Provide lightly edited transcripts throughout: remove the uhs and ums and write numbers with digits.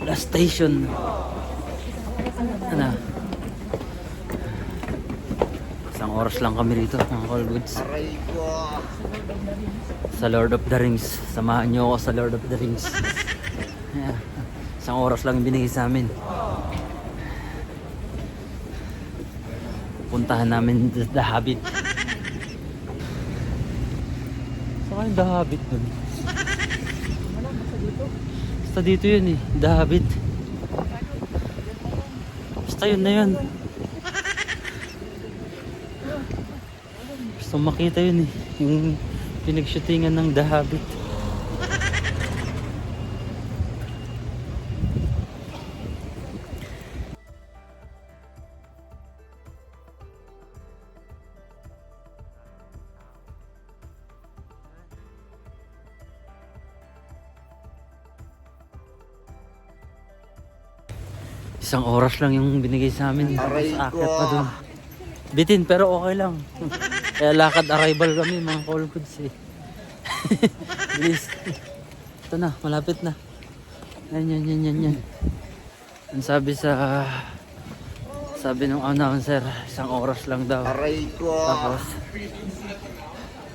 Last station. Ano? Isang oras lang kami rito, mga Call Goods. Sa Lord of the Rings. Samahan nyo ako sa Lord of the Rings. Yeah. Isang oras lang binigay sa amin. Puntahan namin The Hobbit. Saan yung The Hobbit dun? Basta dito yun eh, The Hobbit. Basta yun na yun. Gusto makita yun eh, yung pinag-shootingan ng The Hobbit. Isang oras lang yung binigay sa amin. Tapos akit pa dun. Bitin pero okay lang. Kaya lakad arrival kami mga Call Goods eh. Bilis. Ito na, malapit na. Yan. Ang sabi nung announcer, isang oras lang daw. Tapos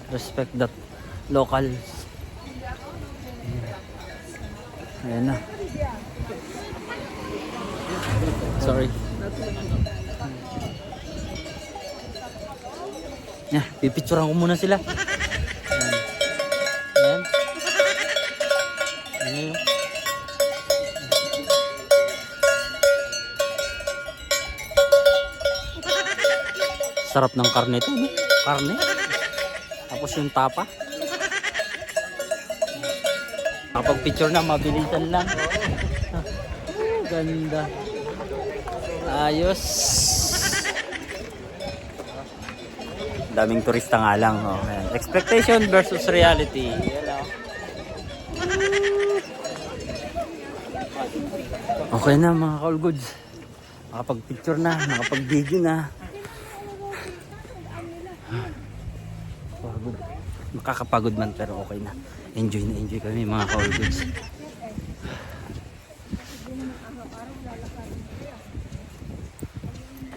respect that local. Ayan na. Sorry. Yeah, pipicturean ko muna sila. Ayan. Ayan. Sarap ng karne ito, no? Karne. Tapos yung tapa. Kapag picture na, mabilisan lang. Ganda. Ayos. Daming turista nga lang. Oh. Expectation versus reality. Okay na mga Call Goods. Nakapag-picture na, nakapag-video na. Makakapagod man pero okay na. Enjoy kami mga Call Goods.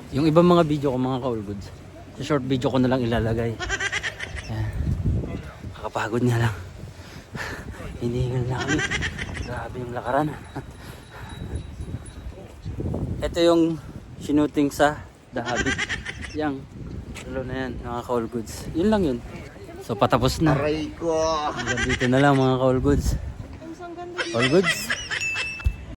Yung ibang mga video ko mga Call Goods, sa short video ko na lang ilalagay. Ayan. Kakapagod nga lang. Hinihingal na kami. Grabe yung lakaran. Ito yung sinuting sa The Hobbit. Yang lalo na yan mga Call Goods. Yun lang yun. So patapos na. Hanggang dito na lang mga Call Goods. Call Goods.